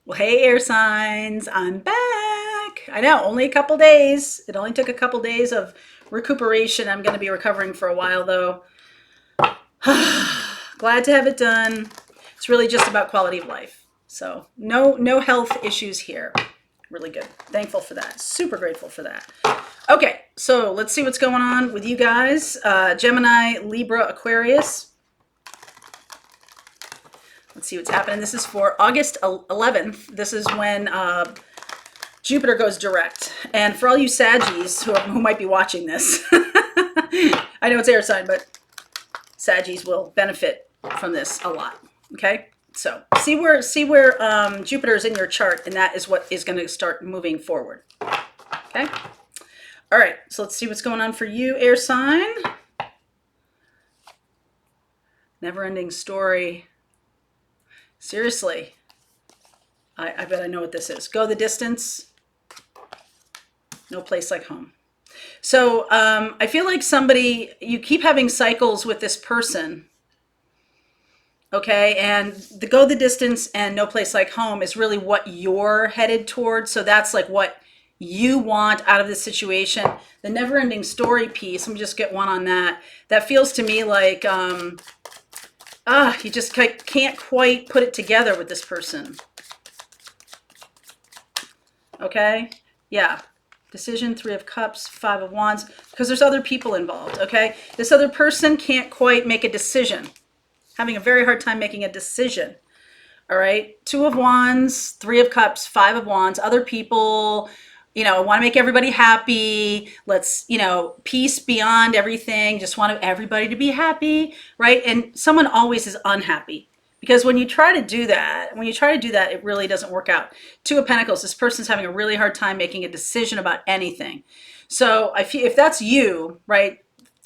Well, hey, air signs, I'm back. I know, only a couple days. It only took a couple days of recuperation. I'm going to be recovering for a while, though. Glad to have it done. It's really just about quality of life. So, no health issues here. Really good. Thankful for that. Super grateful for that. Okay, so let's see what's going on with you guys. Gemini, Libra, Aquarius. Let's see what's happening. This is for August 11th. This is when Jupiter goes direct. And for all you Saggies who might be watching this, I know it's air sign, but Saggies will benefit from this a lot. Okay, so see where Jupiter is in your chart, and that is what is going to start moving forward. Okay, all right. So let's see what's going on for you, air sign. Never-ending story. Seriously, I bet I know what this is. Go the distance. No place like home. So I feel like you keep having cycles with this person. Okay, and the go the distance and no place like home is really what you're headed towards. So that's like what you want out of this situation. The never-ending story piece, let me just get one on that. That feels to me like you just can't quite put it together with this person. Okay, yeah. Decision, Three of Cups, Five of Wands, because there's other people involved, okay? This other person can't quite make a decision. Having a very hard time making a decision, all right? Two of Wands, Three of Cups, Five of Wands, other people, want to make everybody happy. Let's, peace beyond everything. Just want everybody to be happy, right? And someone always is unhappy. Because when you try to do that, it really doesn't work out. Two of Pentacles, this person's having a really hard time making a decision about anything. So if that's you, right,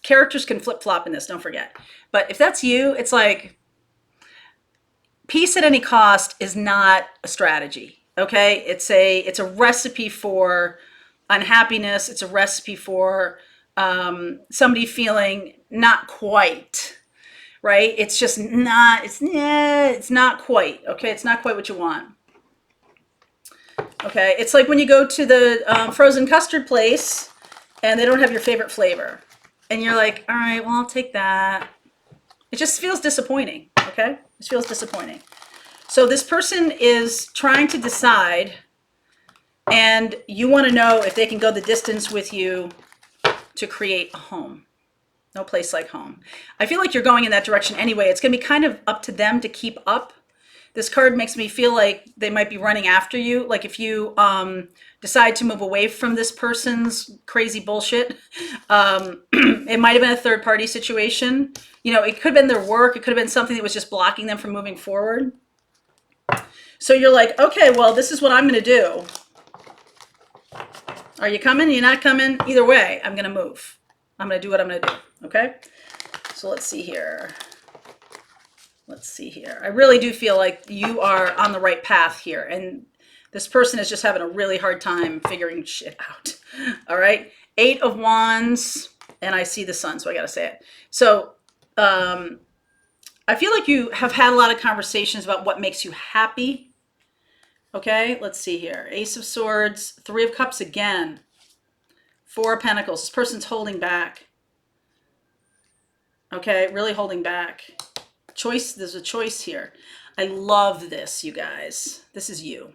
characters can flip-flop in this, don't forget. But if that's you, it's like peace at any cost is not a strategy, okay? It's a recipe for unhappiness. It's a recipe for somebody feeling not quite, right? It's just not, it's not quite, okay? It's not quite what you want. Okay, it's like when you go to the frozen custard place and they don't have your favorite flavor. And you're like, all right, well, I'll take that. It just feels disappointing, okay? It feels disappointing. So this person is trying to decide, and you want to know if they can go the distance with you to create a home. No place like home. I feel like you're going in that direction anyway. It's going to be kind of up to them to keep up. This card makes me feel like they might be running after you. Like if you decide to move away from this person's crazy bullshit, it might have been a third party situation. It could have been their work. It could have been something that was just blocking them from moving forward. So you're like, okay, well, this is what I'm going to do. Are you coming? You're not coming? Either way, I'm going to move. I'm going to do what I'm going to do. Okay, so let's see here. I really do feel like you are on the right path here, and this person is just having a really hard time figuring shit out. All right, Eight of Wands, and I see the sun, so I got to say it. So I feel like you have had a lot of conversations about what makes you happy. Okay, let's see here. Ace of Swords, Three of Cups again, Four of Pentacles. This person's holding back. Okay, really holding back. Choice, there's a choice here. I love this, you guys. This is you.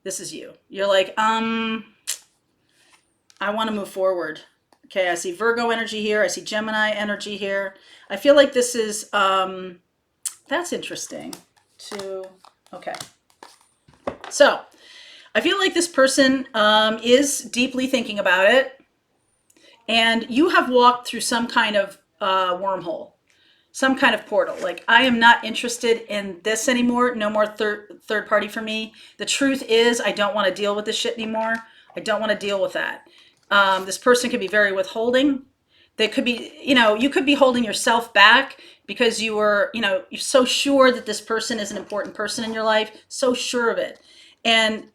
This is you. You're like, I want to move forward. Okay, I see Virgo energy here. I see Gemini energy here. I feel like this is, that's interesting too. Okay. So, I feel like this person is deeply thinking about it. And you have walked through some kind of wormhole, some kind of portal. Like, I am not interested in this anymore. No more third party for me. The truth is, I don't want to deal with this shit anymore. I don't want to deal with that. This person could be very withholding. They could be, you could be holding yourself back because you were, you're so sure that this person is an important person in your life, so sure of it. And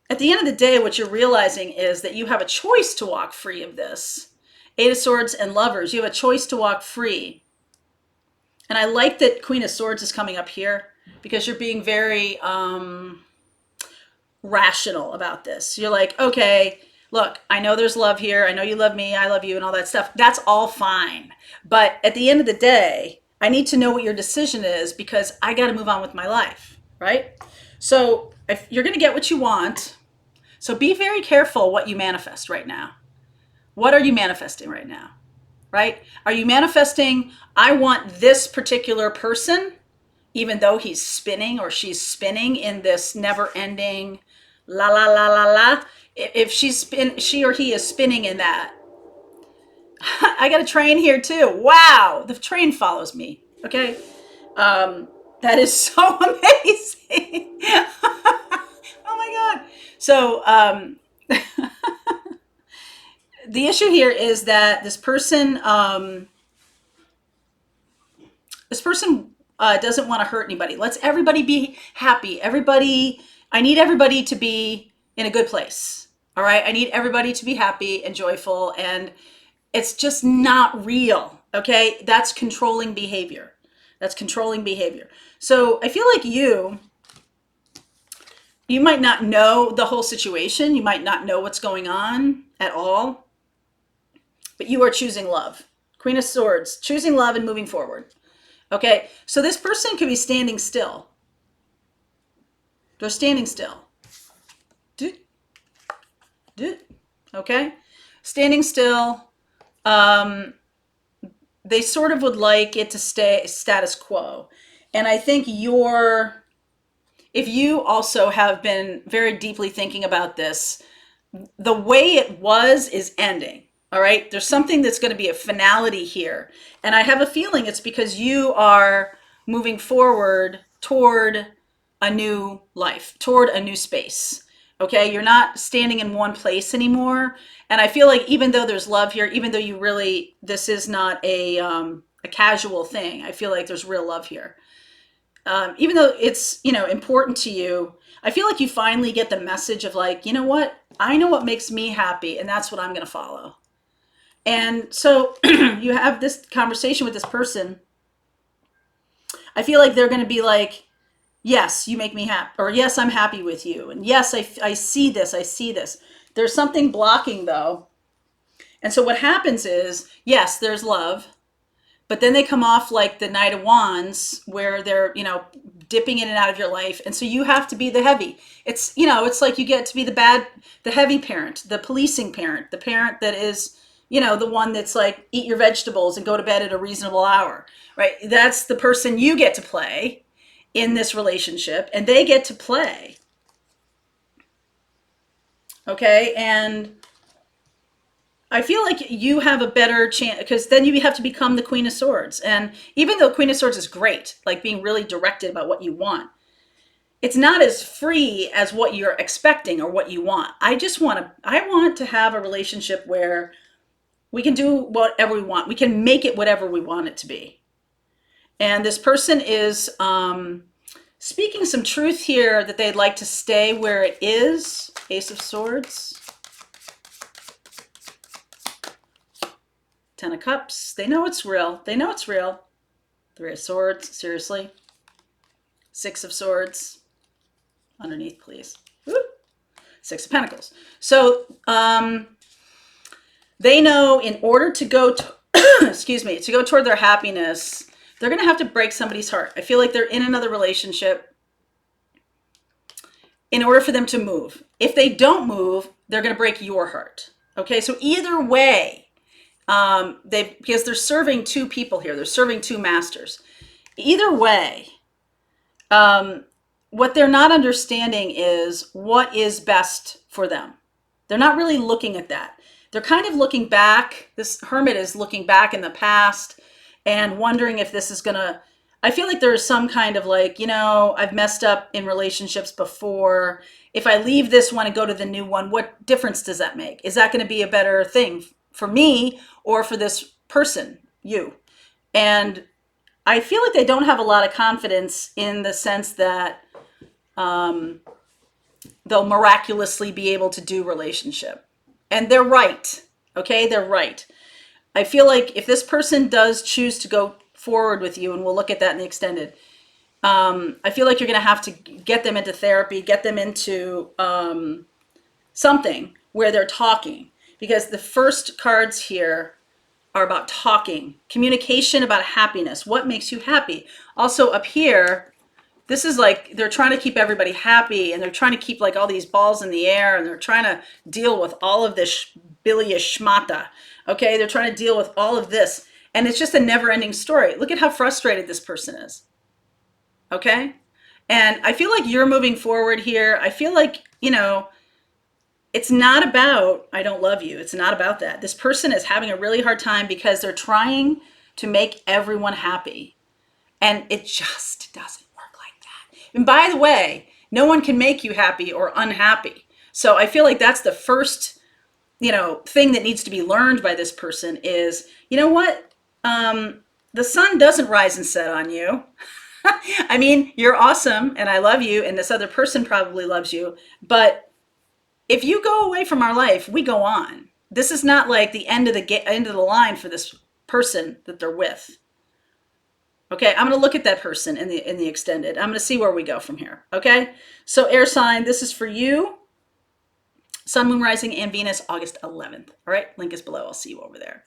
at the end of the day, what you're realizing is that you have a choice to walk free of this. Eight of Swords and Lovers, you have a choice to walk free. And I like that Queen of Swords is coming up here. because you're being very rational about this. You're like, okay, look, I know there's love here. I know you love me. I love you and all that stuff. That's all fine. But at the end of the day, I need to know what your decision is because I got to move on with my life, right? So if you're going to get what you want, so be very careful what you manifest right now. What are you manifesting right now? Right? Are you manifesting, I want this particular person, even though he's spinning or she's spinning in this never ending la la la la la? If she or he is spinning in that, I got a train here too. Wow, the train follows me. Okay. That is so amazing. Oh my God. So, the issue here is that this person doesn't want to hurt anybody. Let's everybody be happy. I need everybody to be in a good place. All right. I need everybody to be happy and joyful. And it's just not real. Okay. That's controlling behavior. That's controlling behavior. So I feel like you might not know the whole situation. You might not know what's going on at all, but you are choosing love. Queen of Swords, choosing love and moving forward. Okay, so this person could be standing still. They're standing still. Okay, standing still. They sort of would like it to stay status quo. And I think if you also have been very deeply thinking about this, the way it was is ending. All right. There's something that's going to be a finality here. And I have a feeling it's because you are moving forward toward a new life, toward a new space. Okay. You're not standing in one place anymore. And I feel like even though there's love here, even though this is not a casual thing, I feel like there's real love here. Even though it's, important to you, I feel like you finally get the message of like, you know what? I know what makes me happy and that's what I'm going to follow. And so you have this conversation with this person. I feel like they're going to be like, yes, you make me happy, or yes, I'm happy with you. And yes, I see this. I see this. There's something blocking though. And so what happens is, yes, there's love, but then they come off like the Knight of Wands where they're, dipping in and out of your life. And so you have to be the heavy. It's, it's like you get to be the heavy parent, the policing parent, the parent that is, the one that's like, eat your vegetables and go to bed at a reasonable hour, right? That's the person you get to play in this relationship, and they get to play. Okay. And I feel like you have a better chance because then you have to become the Queen of Swords. And even though Queen of Swords is great, like being really directed about what you want, it's not as free as what you're expecting or what you want. I want to have a relationship where we can do whatever we want. We can make it whatever we want it to be. And this person is speaking some truth here that they'd like to stay where it is. Ace of Swords. Ten of Cups. They know it's real. They know it's real. Three of Swords. Seriously. Six of Swords. Underneath, please. Woo. Six of Pentacles. So they know in order to go to go toward their happiness, they're going to have to break somebody's heart. I feel like they're in another relationship in order for them to move. If they don't move, they're going to break your heart. Okay, so either way, because they're serving two people here. They're serving two masters. Either way, what they're not understanding is what is best for them. They're not really looking at that. They're kind of looking back. This hermit is looking back in the past and wondering if this is gonna, I feel like there's some kind of like, I've messed up in relationships before. If I leave this one and go to the new one, what difference does that make? Is that going to be a better thing for me or for this person, you? And I feel like they don't have a lot of confidence in the sense that they'll miraculously be able to do relationship. And they're right. Okay, they're right. I feel like if this person does choose to go forward with you, and we'll look at that in the extended, I feel like you're going to have to get them into therapy, get them into something where they're talking, because the first cards here are about talking, communication about happiness. What makes you happy? Also up here, this is like they're trying to keep everybody happy, and they're trying to keep like all these balls in the air, and they're trying to deal with all of this bilious schmata. Okay, they're trying to deal with all of this, and it's just a never-ending story. Look at how frustrated this person is. Okay, and I feel like you're moving forward here. I feel like, it's not about I don't love you. It's not about that. This person is having a really hard time because they're trying to make everyone happy, and it just doesn't work like that. And by the way, no one can make you happy or unhappy. So I feel like that's the first, thing that needs to be learned by this person is, you know what? The sun doesn't rise and set on you. I mean, you're awesome and I love you, and this other person probably loves you, but if you go away from our life, we go on. This is not like the end of the line for this person that they're with. Okay, I'm going to look at that person in the extended. I'm going to see where we go from here. Okay, so air sign, this is for you. Sun, Moon, Rising, and Venus, August 11th. All right, link is below. I'll see you over there.